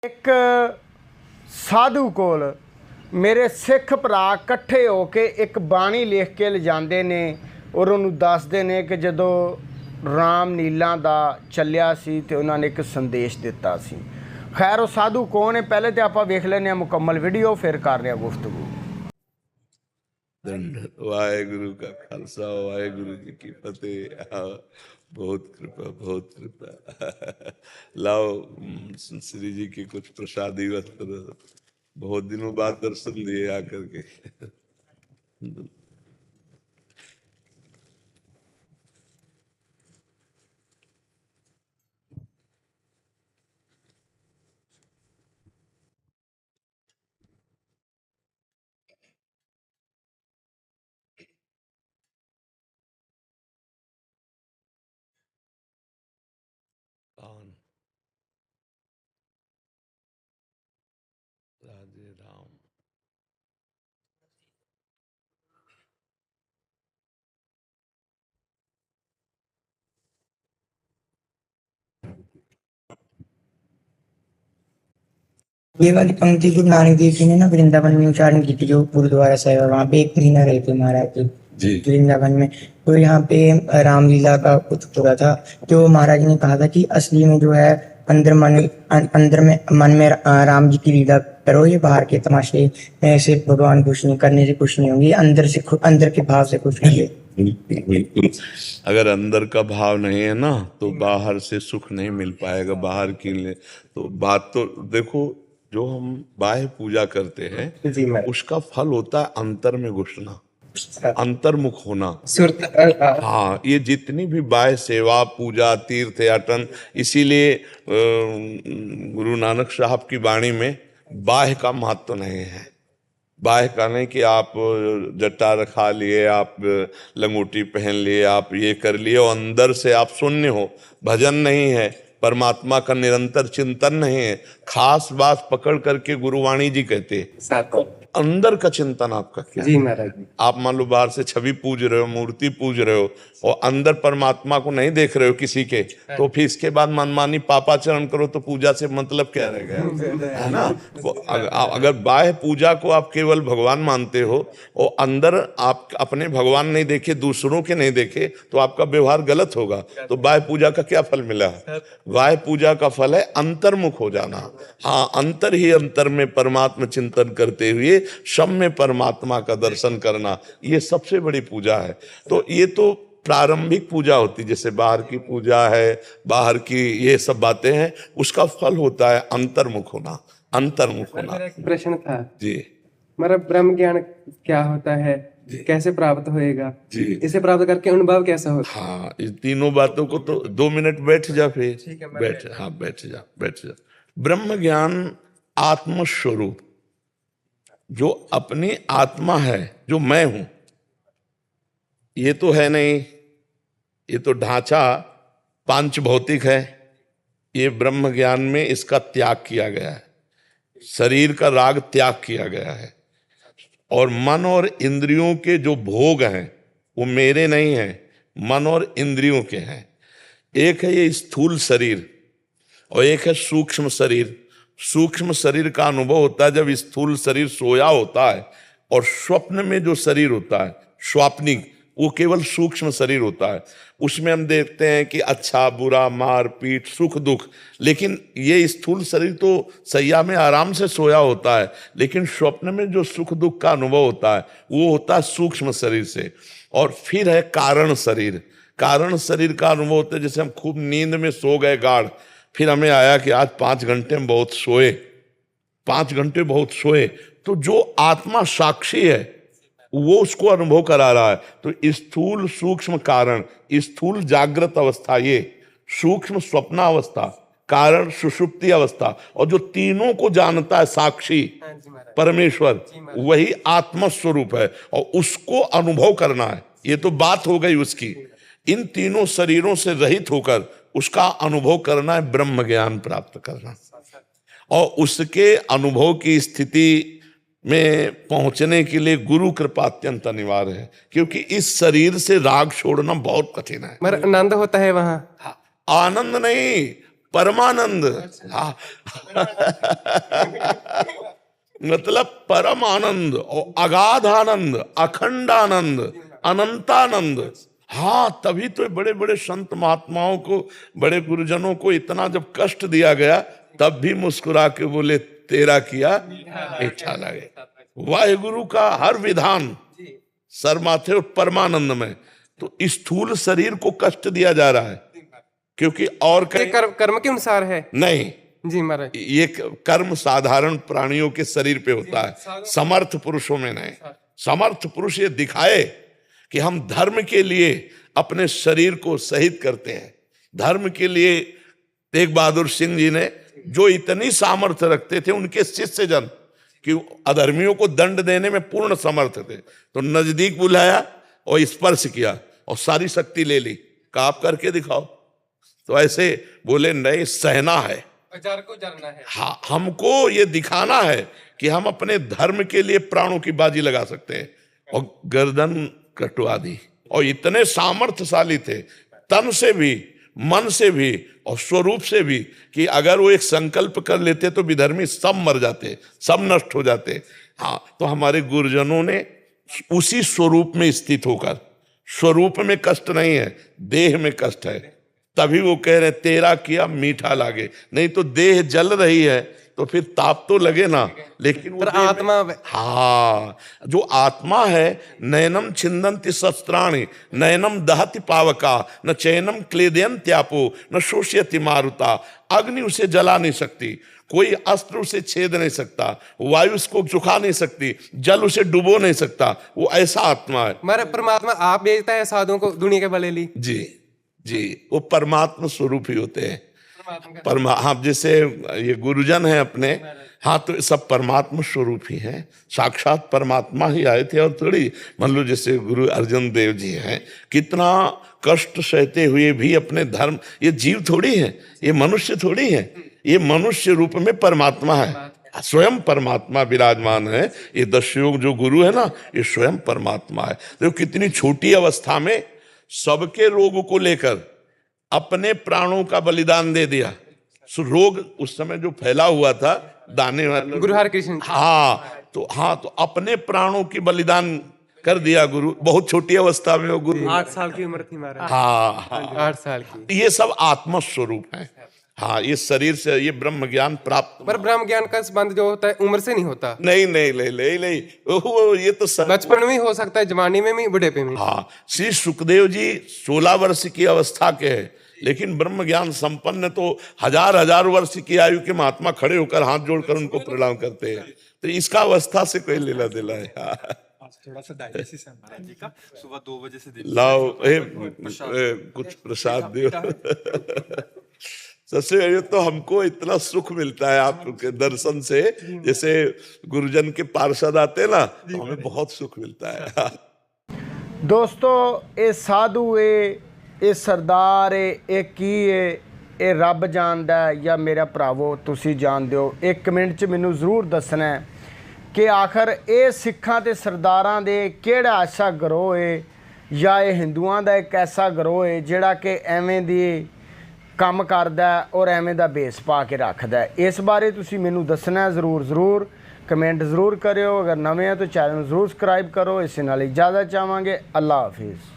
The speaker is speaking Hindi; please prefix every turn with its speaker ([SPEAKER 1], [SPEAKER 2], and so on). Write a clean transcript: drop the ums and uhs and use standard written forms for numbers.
[SPEAKER 1] एक साधु कोल मेरे सिख भरा इकट्ठे होके एक बाणी लिख के लिजांदे ने और उन्होंने दसदे ने कि जदों राम नीलां दा चलिया सी ते उन्होंने एक संदेश दिता सी। खैर वो साधु कौन है पहले तो आप वेख लेने मुकम्मल वीडियो फिर कर रहे गुफ्तगू।
[SPEAKER 2] वाहेगुरु का खालसा वाहेगुरु जी की फतेह। बहुत कृपा लाओ श्री जी की कुछ प्रसादी वस्त्र, बहुत दिनों बाद दर्शन दिए आकर के। राधे राम।
[SPEAKER 3] ये वाली पंक्ति गुरु नानक देव जी ने ना वृंदावन में उच्चारण की थी, जो गुरुद्वारा साहिब है वहाँ पे एक महीना रहे थे महाराज जी वृंदावन में। तो यहाँ पे रामलीला का कुछ पूरा था, तो महाराज ने कहा था कि असली में जो है अंदर मन में राम जी की लीला करो, ये बाहर के तमाशे से भगवान खुश नहीं करने से खुश नहीं होंगे, अंदर के भाव से खुश होंगे।
[SPEAKER 2] बिल्कुल, अगर अंदर का भाव नहीं है ना तो बाहर से सुख नहीं मिल पाएगा। बाहर की लिए तो बात तो देखो, जो हम बाह्य पूजा करते हैं उसका फल होता है अंतर में घुसना, अंतर्मुख होना। हाँ, ये जितनी भी बाह्य सेवा पूजा तीर्थ याटन, इसीलिए गुरु नानक साहब की वाणी में बाह्य का महत्व नहीं है। बाह्य का नहीं कि आप जट्टा रखा लिए, आप लंगोटी पहन लिए, आप ये कर लिए और अंदर से आप शून्य हो, भजन नहीं है, परमात्मा का निरंतर चिंतन नहीं है। खास बात पकड़ करके गुरुवाणी जी कहते अंदर का चिंतन आपका क्या
[SPEAKER 1] जी महाराज जी।
[SPEAKER 2] आप मान लो बाहर से छवि पूज रहे हो, मूर्ति पूज रहे हो और अंदर परमात्मा को नहीं देख रहे हो किसी के, तो फिर इसके बाद मनमानी पापाचरण करो तो पूजा से मतलब क्या रह गया, है ना। अगर बाह्य पूजा को आप केवल भगवान मानते हो और अंदर आप अपने भगवान नहीं देखे, दूसरों के नहीं देखे, तो आपका व्यवहार गलत होगा। तो बाह्य पूजा का क्या फल मिला है? बाह्य पूजा का फल है अंतर्मुख हो जाना। हाँ, अंतर ही अंतर में परमात्मा चिंतन करते हुए सब में परमात्मा का दर्शन करना, ये सबसे बड़ी पूजा है। तो ये तो प्रारंभिक पूजा होती, जैसे बाहर की पूजा है, बाहर की ये सब बातें हैं, उसका फल होता है अंतर्मुख होना, अंतर्मुख होना।
[SPEAKER 1] एक प्रश्न था
[SPEAKER 2] जी,
[SPEAKER 1] मेरा ब्रह्म ज्ञान क्या होता है, कैसे प्राप्त होएगा जी, इसे प्राप्त करके अनुभव कैसा होगा?
[SPEAKER 2] हाँ, इस तीनों बातों को तो 2 मिनट बैठ जा, फिर बैठ, हाँ बैठ जा। ब्रह्म ज्ञान आत्मस्वरूप, जो अपनी आत्मा है, जो मैं हूं, ये तो है नहीं, ये तो ढांचा पांच भौतिक है। ये ब्रह्म ज्ञान में इसका त्याग किया गया है, शरीर का राग त्याग किया गया है, और मन और इंद्रियों के जो भोग हैं वो मेरे नहीं हैं, मन और इंद्रियों के हैं। एक है ये स्थूल शरीर और एक है सूक्ष्म शरीर। सूक्ष्म शरीर का अनुभव होता है जब स्थूल शरीर सोया होता है, और स्वप्न में जो शरीर होता है स्वाप्निक, वो केवल सूक्ष्म शरीर होता है। उसमें हम देखते हैं कि अच्छा बुरा, मार पीट, सुख दुख, लेकिन ये स्थूल शरीर तो सैया में आराम से सोया होता है, लेकिन स्वप्न में जो सुख दुख का अनुभव होता है वो होता है सूक्ष्म शरीर से। और फिर है कारण शरीर। कारण शरीर का अनुभव होता है जैसे हम खूब नींद में सो गए गाढ़, फिर हमें आया कि आज 5 घंटे में बहुत सोए, 5 घंटे बहुत सोए, तो जो आत्मा साक्षी है वो उसको अनुभव करा रहा है। तो स्थूल सूक्ष्म कारण, स्थूल जागृत अवस्था ये, सूक्ष्म स्वप्नावस्था, कारण सुषुप्ति अवस्था, और जो तीनों को जानता है साक्षी परमेश्वर, वही आत्मा स्वरूप है और उसको अनुभव करना है। ये तो बात हो गई उसकी। इन तीनों शरीरों से रहित होकर उसका अनुभव करना है, ब्रह्म ज्ञान प्राप्त करना। और उसके अनुभव की स्थिति में पहुंचने के लिए गुरु कृपा अत्यंत अनिवार्य है, क्योंकि इस शरीर से राग छोड़ना बहुत कठिन है।
[SPEAKER 1] मगर आनंद होता है वहां?
[SPEAKER 2] आनंद नहीं, परमानंद। हाँ मतलब परम आनंद और अगाध आनंद, अखंड आनंद, अनंतानंद। हाँ, तभी तो बड़े बड़े संत महात्माओं को, बड़े गुरुजनों को इतना जब कष्ट दिया गया तब भी मुस्कुरा के बोले तेरा किया मीठा लगे। वाहिगुरु का हर विधान सर माथे और परमानंद में। तो स्थूल शरीर को कष्ट दिया जा रहा है क्योंकि और
[SPEAKER 4] कर्म के अनुसार है
[SPEAKER 2] नहीं
[SPEAKER 4] जी महाराज।
[SPEAKER 2] ये कर्म साधारण प्राणियों के शरीर पे होता है, समर्थ पुरुषों में नहीं। समर्थ पुरुष ये दिखाए कि हम धर्म के लिए अपने शरीर को शहीद करते हैं। धर्म के लिए तेग बहादुर सिंह जी ने, जो इतनी सामर्थ्य रखते थे, उनके शिष्य जन कि अधर्मियों को दंड देने में पूर्ण समर्थ थे, तो नजदीक बुलाया और स्पर्श किया और सारी शक्ति ले ली, कहा आप करके दिखाओ। तो ऐसे बोले नहीं, सहना है,
[SPEAKER 4] बाजार को जरना है।
[SPEAKER 2] हाँ, हमको ये दिखाना है कि हम अपने धर्म के लिए प्राणों की बाजी लगा सकते हैं। और गर्दन कटवा दी। और इतने सामर्थ्यशाली थे, तन से भी, मन से भी और स्वरूप से भी, कि अगर वो एक संकल्प कर लेते तो विधर्मी सब मर जाते, सब नष्ट हो जाते। हाँ, तो हमारे गुरुजनों ने उसी स्वरूप में स्थित होकर, स्वरूप में कष्ट नहीं है, देह में कष्ट है, तभी वो कह रहे तेरा किया मीठा लागे। नहीं तो देह जल रही है तो फिर ताप तो लगे ना, लेकिन वो
[SPEAKER 4] आत्मा,
[SPEAKER 2] हाँ, जो आत्मा है, नयनम छिंदन्ति शस्त्राणि, नयनम दहति पावका, न चैनम क्लेदयन्त्यापो, न शोष्यति मारुता। अग्नि उसे जला नहीं सकती, कोई अस्त्र उसे छेद नहीं सकता, वायु उसको सुखा नहीं सकती, जल उसे डुबो नहीं सकता। वो ऐसा आत्मा है।
[SPEAKER 4] हमारा परमात्मा आप भेजता है साधुओं को दुनिया के भले ली।
[SPEAKER 2] जी जी, वो परमात्मा स्वरूप ही होते हैं। हाँ, जैसे ये गुरुजन है अपने, हाँ, तो सब परमात्मा स्वरूप ही हैं, साक्षात परमात्मा ही आए थे। और थोड़ी मान लो जैसे गुरु अर्जन देव जी हैं, कितना कष्ट सहते हुए भी अपने धर्म, ये जीव थोड़ी है, ये मनुष्य थोड़ी है, ये मनुष्य रूप में परमात्मा है, स्वयं परमात्मा विराजमान है। ये दशयोग जो गुरु है ना, ये स्वयं परमात्मा है। तो कितनी छोटी अवस्था में सबके रोग को लेकर अपने प्राणों का बलिदान दे दिया। रोग उस समय जो फैला हुआ था, दाने वाला
[SPEAKER 4] गुरु हरकृष्ण,
[SPEAKER 2] हाँ, तो अपने प्राणों की बलिदान कर दिया गुरु। बहुत छोटी अवस्था में वो गुरु,
[SPEAKER 4] 8 साल की उम्र थी महाराज।
[SPEAKER 2] हाँ,
[SPEAKER 4] 8 साल की।
[SPEAKER 2] ये सब आत्म स्वरूप है। हाँ, ये शरीर से ये ब्रह्म ज्ञान प्राप्त,
[SPEAKER 4] पर ब्रह्म ज्ञान का संबंध जो होता है उम्र से नहीं होता।
[SPEAKER 2] नहीं नहीं नहीं नहीं नहीं, वो ये तो
[SPEAKER 4] बचपन में हो सकता है, जवानी में भी, बुढ़ेपे में।
[SPEAKER 2] हाँ, श्री सुखदेव जी 16 वर्ष की अवस्था के हैं, लेकिन ब्रह्म ज्ञान संपन्न तो हजार हजार वर्ष की आयु के महात्मा खड़े होकर हाथ जोड़कर उनको प्रणाम करते हैं। तो इसका अवस्था से कोई लेला दिला है।
[SPEAKER 5] थोड़ा सा डायलिसिस है महाराज जी का, सुबह 2 बजे से
[SPEAKER 2] लाओ कुछ प्रसाद दियो। सबसे पहले तो हमको इतना सुख मिलता है आपके दर्शन से, जैसे गुरुजन के पार्षद आते ना, तो हमें बहुत सुख मिलता है।
[SPEAKER 1] दोस्तों, ये साधु ये सरदार ये की ये रब जानदा या मेरा भरावो तुसी जानदे हो? एक कमेंट च मैनू जरूर दसना है कि आखिर ये सिखां ते सरदारां दे केड़ा ऐसा गरोह है या ये हिंदुआं दा एक ऐसा गरोह है जिहड़ा कि एवें दी काम करदा और एवें दा बेस पा के रखदा है? इस बारे तुसी मैनू दसना ज़रूर कमेंट ज़रूर करियो। अगर नवे हैं तो चैनल ज़रूर सब्सक्राइब करो। इस नाल इजाज़त चाहांगे। अल्लाह हाफिज़।